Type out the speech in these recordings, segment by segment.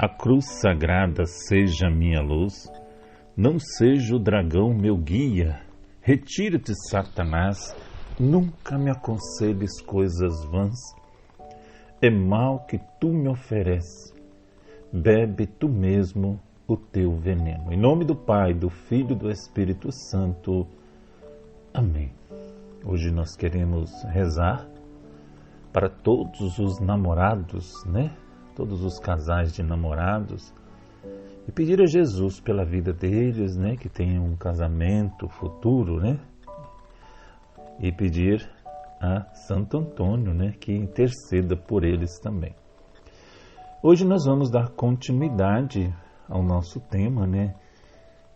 A cruz sagrada seja minha luz, não seja o dragão meu guia. Retira-te, Satanás, nunca me aconselhes coisas vãs. É mal que tu me ofereces, bebe tu mesmo o teu veneno. Em nome do Pai, do Filho e do Espírito Santo. Amém. Hoje nós queremos rezar para todos os namorados, Todos os casais de namorados, e pedir a Jesus pela vida deles, que tenham um casamento futuro, E pedir a Santo Antônio, que interceda por eles também. Hoje nós vamos dar continuidade ao nosso tema,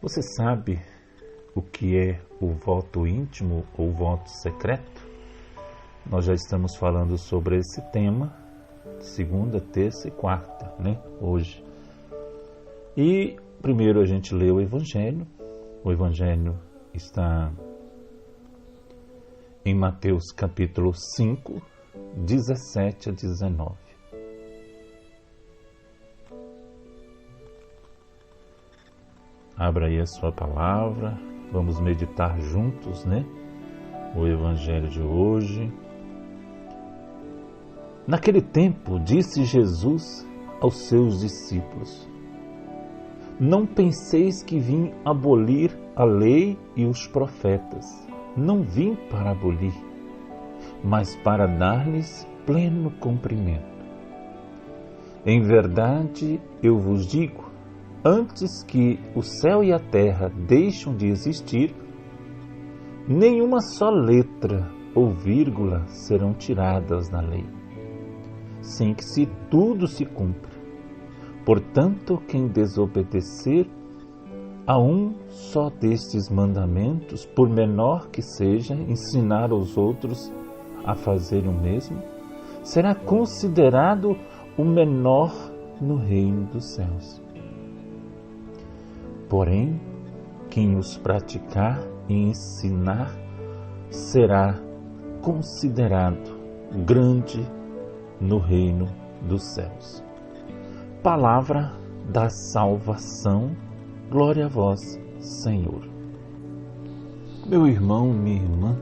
Você sabe o que é o voto íntimo ou voto secreto? Nós já estamos falando sobre esse tema segunda, terça e quarta, hoje. E primeiro a gente lê o Evangelho. O Evangelho está em Mateus capítulo 5, 17 a 19. Abra aí a sua palavra, vamos meditar juntos, o Evangelho de hoje. Naquele tempo, disse Jesus aos seus discípulos: Não penseis que vim abolir a lei e os profetas. Não vim para abolir, mas para dar-lhes pleno cumprimento. Em verdade, eu vos digo, antes que o céu e a terra deixem de existir, nenhuma só letra ou vírgula serão tiradas da lei, sem que tudo se cumpra. Portanto, quem desobedecer a um só destes mandamentos, por menor que seja, ensinar aos outros a fazer o mesmo, será considerado o menor no reino dos céus. Porém, quem os praticar e ensinar será considerado grande no reino dos céus. Palavra da salvação, glória a vós, Senhor. Meu irmão, minha irmã,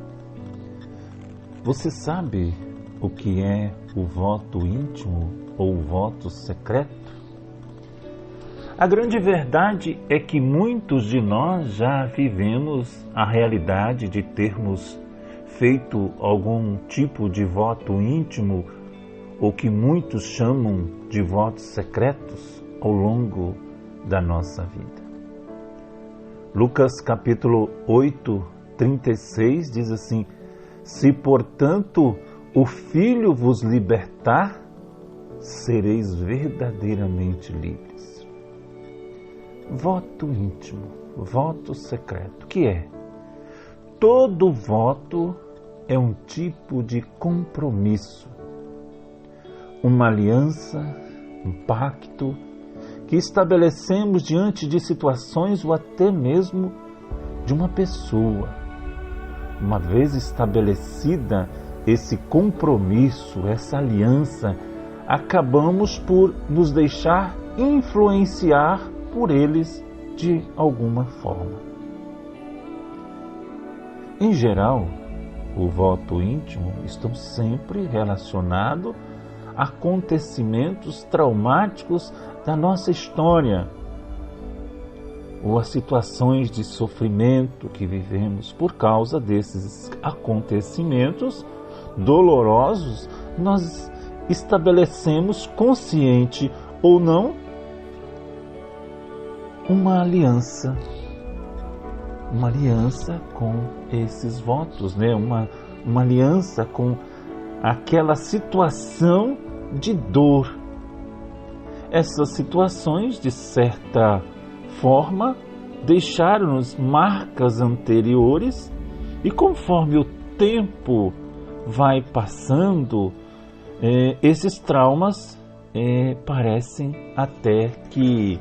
você sabe o que é o voto íntimo ou o voto secreto? A grande verdade é que muitos de nós já vivemos a realidade de termos feito algum tipo de voto íntimo, ou que muitos chamam de votos secretos ao longo da nossa vida. Lucas capítulo 8, 36 diz assim: Se, portanto, o Filho vos libertar, sereis verdadeiramente livres. Voto íntimo, voto secreto, que é? Todo voto é um tipo de compromisso, uma aliança, um pacto que estabelecemos diante de situações ou até mesmo de uma pessoa. Uma vez estabelecida esse compromisso, essa aliança, acabamos por nos deixar influenciar por eles de alguma forma. Em geral, o voto íntimo está sempre relacionado a acontecimentos traumáticos da nossa história ou a situações de sofrimento que vivemos por causa desses acontecimentos dolorosos. Nós estabelecemos, consciente ou não, uma aliança com esses votos, uma aliança com aquela situação de dor. Essas situações, de certa forma, deixaram-nos marcas anteriores e conforme o tempo vai passando, esses traumas parecem até que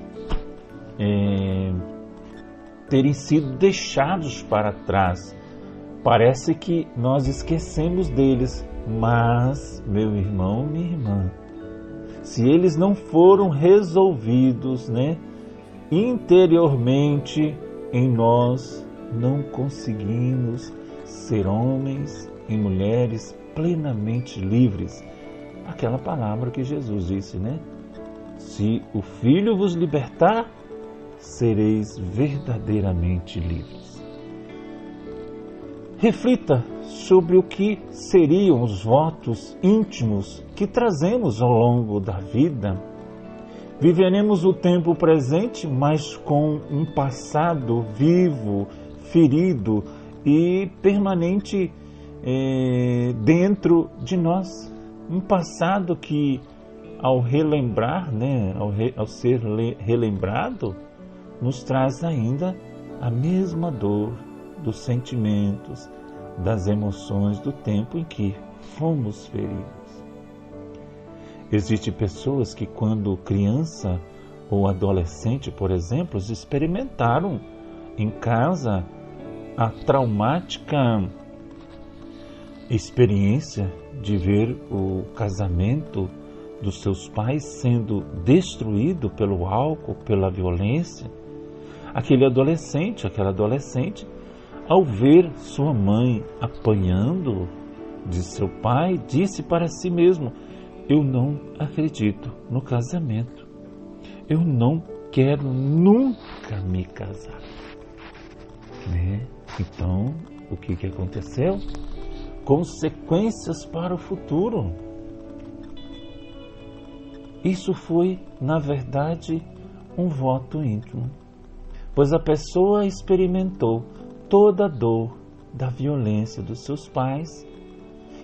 terem sido deixados para trás. Parece que nós esquecemos deles, mas, meu irmão, minha irmã, se eles não foram resolvidos, né, interiormente em nós, não conseguimos ser homens e mulheres plenamente livres. Aquela palavra que Jesus disse, né? Se o Filho vos libertar, sereis verdadeiramente livres. Reflita sobre o que seriam os votos íntimos que trazemos ao longo da vida. Viveremos o tempo presente, mas com um passado vivo, ferido e permanente dentro de nós. Um passado que, ao relembrar, né, ao ser relembrado, nos traz ainda a mesma dor dos sentimentos, das emoções do tempo em que fomos feridos. Existem pessoas que, quando criança ou adolescente, por exemplo, experimentaram em casa a traumática experiência de ver o casamento dos seus pais sendo destruído pelo álcool, pela violência. Aquele adolescente, aquela adolescente, ao ver sua mãe apanhando de seu pai, disse para si mesmo: eu não acredito no casamento. Eu não quero nunca me casar. Né? Então, o que aconteceu? Consequências para o futuro. Isso foi, na verdade, um voto íntimo, pois a pessoa experimentou toda a dor da violência dos seus pais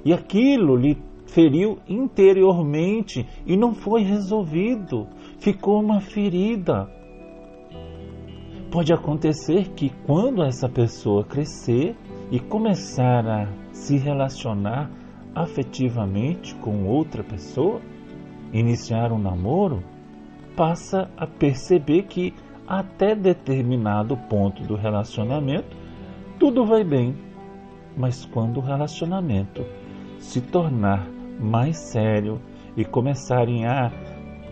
e aquilo lhe feriu interiormente e não foi resolvido, ficou uma ferida. Pode acontecer que, quando essa pessoa crescer e começar a se relacionar afetivamente com outra pessoa, iniciar um namoro, passa a perceber que até determinado ponto do relacionamento tudo vai bem, mas quando o relacionamento se tornar mais sério e começarem a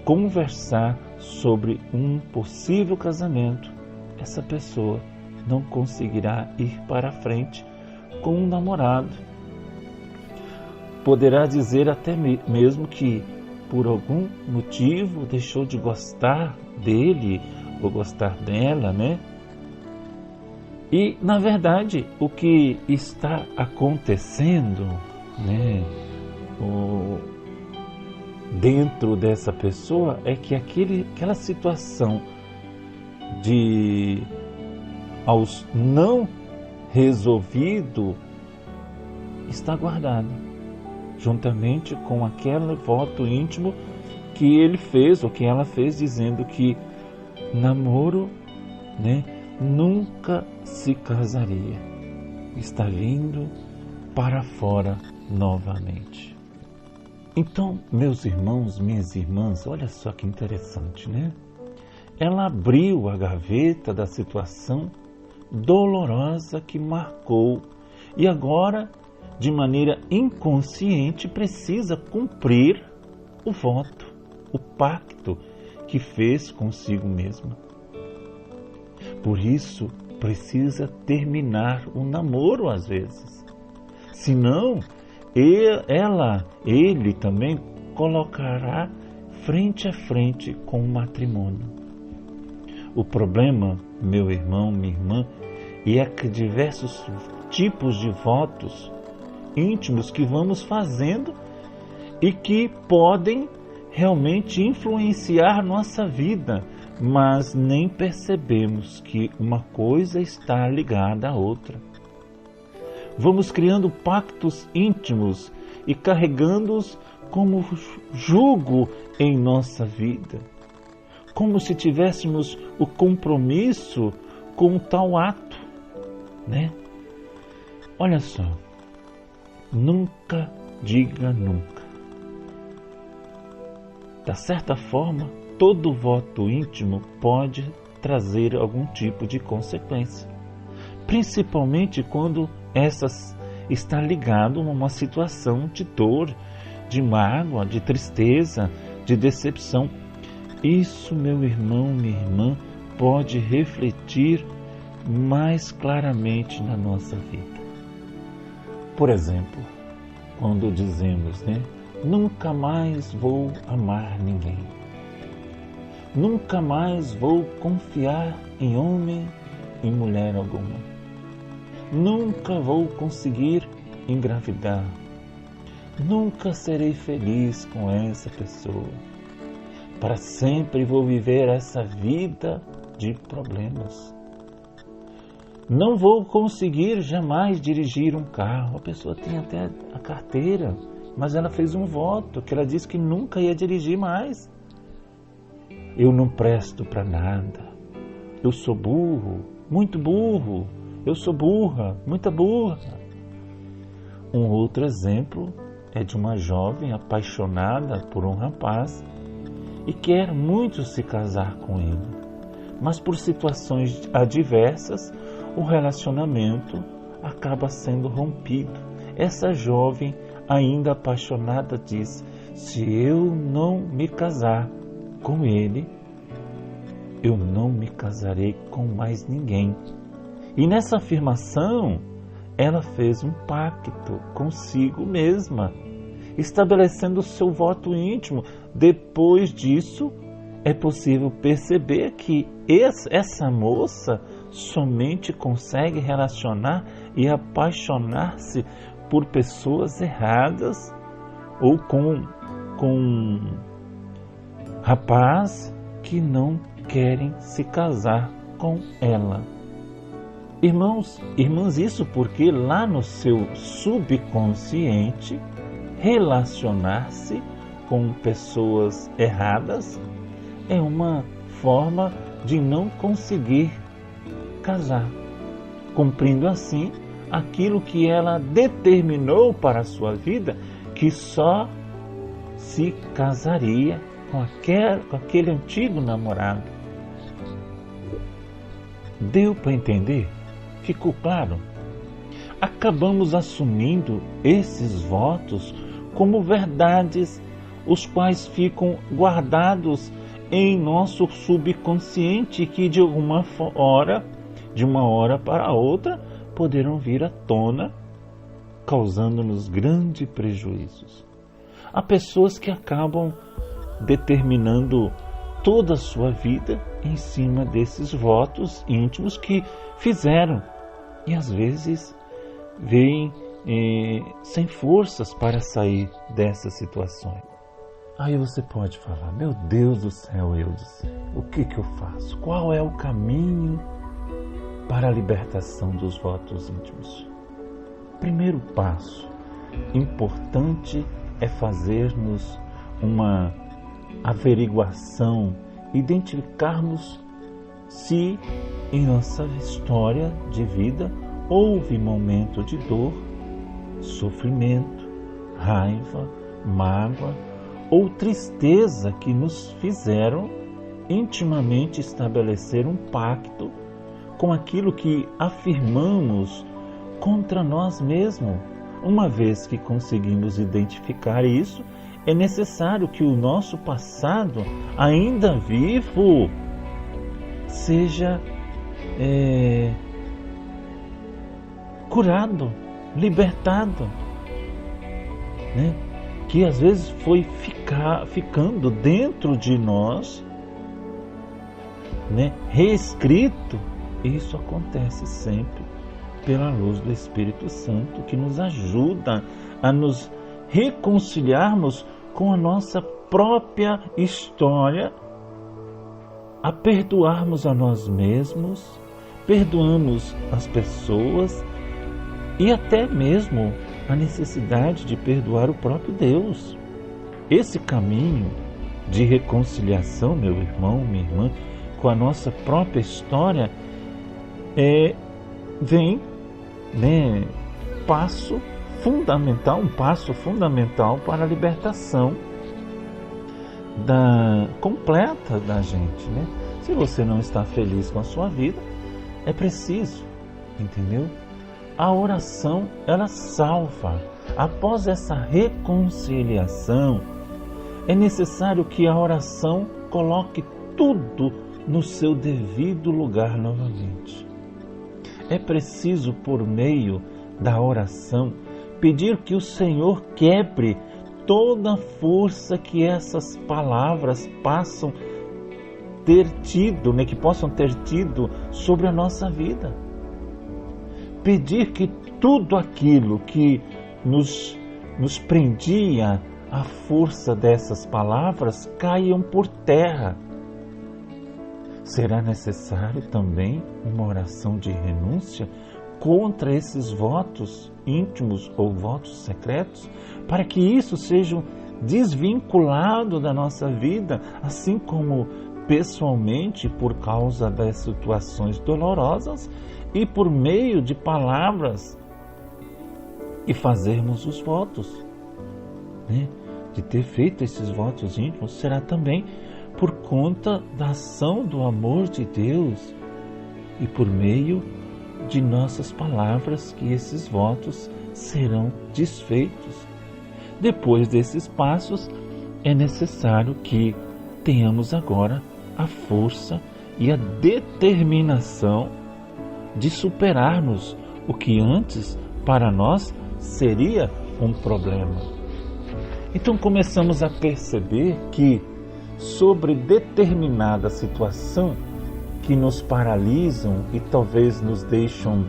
conversar sobre um possível casamento, essa pessoa não conseguirá ir para frente com um namorado. Poderá dizer até mesmo que, por algum motivo, deixou de gostar dele ou gostar dela, né? E, na verdade, o que está acontecendo, né, dentro dessa pessoa é que aquela situação de aos não resolvido está guardada, juntamente com aquele voto íntimo que ele fez ou que ela fez, dizendo que namoro, né, nunca se casaria. Está vindo para fora novamente. Então, meus irmãos, minhas irmãs, olha só que interessante, né? Ela abriu a gaveta da situação dolorosa que marcou e agora, de maneira inconsciente, precisa cumprir o voto, o pacto que fez consigo mesma. Por isso, precisa terminar o namoro às vezes. Senão, ele também colocará frente a frente com o matrimônio. O problema, meu irmão, minha irmã, é que diversos tipos de votos íntimos que vamos fazendo e que podem realmente influenciar nossa vida, mas nem percebemos que uma coisa está ligada à outra. Vamos criando pactos íntimos e carregando-os como jugo em nossa vida, como se tivéssemos o compromisso com tal ato, né? Olha só, nunca diga nunca. Da certa forma, todo voto íntimo pode trazer algum tipo de consequência, principalmente quando essas está ligado a uma situação de dor, de mágoa, de tristeza, de decepção. Isso, meu irmão, minha irmã, pode refletir mais claramente na nossa vida. Por exemplo, quando dizemos, nunca mais vou amar ninguém. Nunca mais vou confiar em homem e mulher alguma. Nunca vou conseguir engravidar. Nunca serei feliz com essa pessoa. Para sempre vou viver essa vida de problemas. Não vou conseguir jamais dirigir um carro. A pessoa tem até a carteira, mas ela fez um voto que ela disse que nunca ia dirigir mais. Eu não presto para nada. Eu sou burro, muito burro. Eu sou burra, muita burra. Um outro exemplo é de uma jovem apaixonada por um rapaz e quer muito se casar com ele, mas por situações adversas o relacionamento acaba sendo rompido. Essa jovem, ainda apaixonada, diz: se eu não me casar com ele, eu não me casarei com mais ninguém. E nessa afirmação, ela fez um pacto consigo mesma, estabelecendo o seu voto íntimo. Depois disso, é possível perceber que essa moça somente consegue relacionar e apaixonar-se por pessoas erradas ou com rapaz que não querem se casar com ela. Irmãos, irmãs, isso porque lá no seu subconsciente, relacionar-se com pessoas erradas é uma forma de não conseguir casar, cumprindo assim aquilo que ela determinou para a sua vida, que só se casaria com aquele antigo namorado. Deu para entender? Ficou claro? Acabamos assumindo esses votos como verdades, os quais ficam guardados em nosso subconsciente, que de uma hora para outra, poderão vir à tona, causando-nos grandes prejuízos. Há pessoas que acabam determinando toda a sua vida em cima desses votos íntimos que fizeram, e às vezes veem sem forças para sair dessas situações. Aí você pode falar: meu Deus do céu, Eudes, o que eu faço? Qual é o caminho para a libertação dos votos íntimos? Primeiro passo importante é fazermos uma averiguação, identificarmos se em nossa história de vida houve momento de dor, sofrimento, raiva, mágoa ou tristeza que nos fizeram intimamente estabelecer um pacto com aquilo que afirmamos contra nós mesmos. Uma vez que conseguimos identificar isso, é necessário que o nosso passado, ainda vivo, seja curado, libertado, que às vezes foi ficando dentro de nós, reescrito. Isso acontece sempre pela luz do Espírito Santo, que nos ajuda a nos reconciliarmos com a nossa própria história, a perdoarmos a nós mesmos, perdoamos as pessoas e até mesmo a necessidade de perdoar o próprio Deus. Esse caminho de reconciliação, meu irmão, minha irmã, com a nossa própria história, vem passo fundamental, um passo fundamental para a libertação completa da gente. Se você não está feliz com a sua vida, é preciso, entendeu? A oração, ela salva. Após essa reconciliação, é necessário que a oração coloque tudo no seu devido lugar novamente. É preciso, por meio da oração, pedir que o Senhor quebre toda a força que essas palavras possam ter tido sobre a nossa vida. Pedir que tudo aquilo que nos prendia à força dessas palavras caiam por terra. Será necessário também uma oração de renúncia contra esses votos íntimos ou votos secretos, para que isso seja desvinculado da nossa vida, assim como pessoalmente por causa das situações dolorosas e por meio de palavras, e fazermos os votos, né? De ter feito esses votos íntimos, será também por conta da ação do amor de Deus e por meio de nossas palavras que esses votos serão desfeitos. Depois desses passos, é necessário que tenhamos agora a força e a determinação de superarmos o que antes para nós seria um problema. Então começamos a perceber que sobre determinada situação que nos paralisam e talvez nos deixam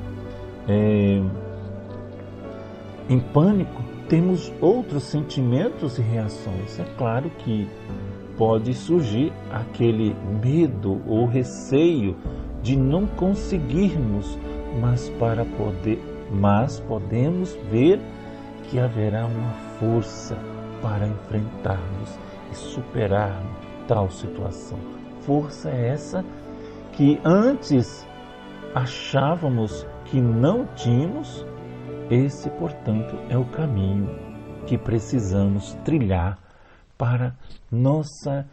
em pânico, temos outros sentimentos e reações. É claro que pode surgir aquele medo ou receio de não conseguirmos, mas podemos ver que haverá uma força para enfrentarmos e superarmos tal situação. Força essa que antes achávamos que não tínhamos. Esse, portanto, é o caminho que precisamos trilhar para nossa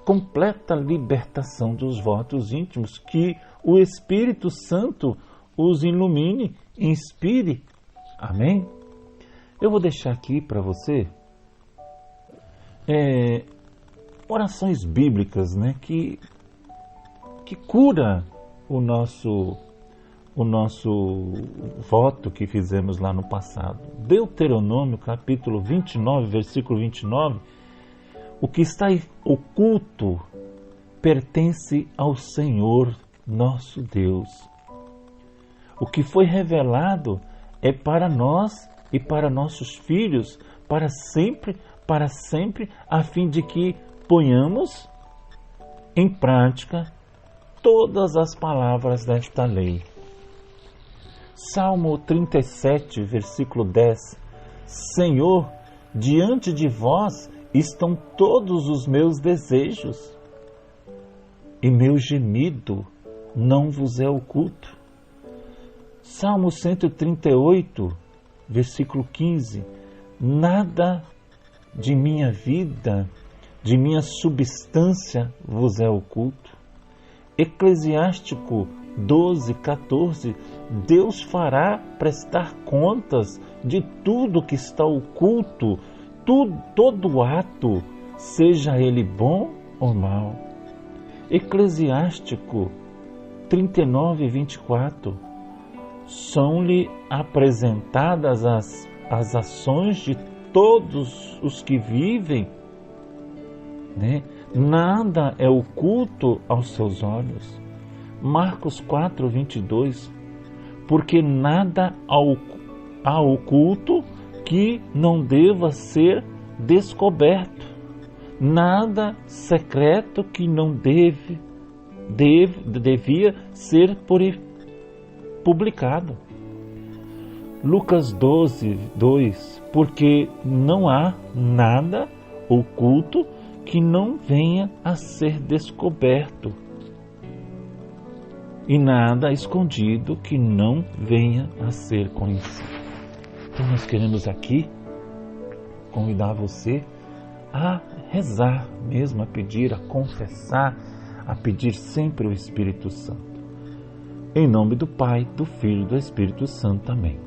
completa libertação dos votos íntimos, que o Espírito Santo os ilumine, inspire. Amém? Eu vou deixar aqui para você orações bíblicas, né, que cura o nosso voto que fizemos lá no passado. Deuteronômio, capítulo 29, versículo 29, o que está oculto pertence ao Senhor nosso Deus. O que foi revelado é para nós e para nossos filhos, para sempre, a fim de que ponhamos em prática todas as palavras desta lei. Salmo 37, versículo 10. Senhor, diante de vós estão todos os meus desejos, e meu gemido não vos é oculto. Salmo 138, versículo 15. Nada de minha vida, de minha substância vos é oculto. Eclesiástico 12, 14. Deus fará prestar contas de tudo que está oculto, todo ato, seja ele bom ou mau. Eclesiástico 39, 24. São-lhe apresentadas as ações de todos os que vivem, né? Nada é oculto aos seus olhos. Marcos 4, 22. Porque nada há oculto que não deva ser descoberto, nada secreto que não devia ser publicado. Lucas 12, 2. Porque não há nada oculto que não venha a ser descoberto, e nada escondido que não venha a ser conhecido. Então nós queremos aqui convidar você a rezar mesmo, a pedir, a confessar, a pedir sempre o Espírito Santo. Em nome do Pai, do Filho e do Espírito Santo. Amém.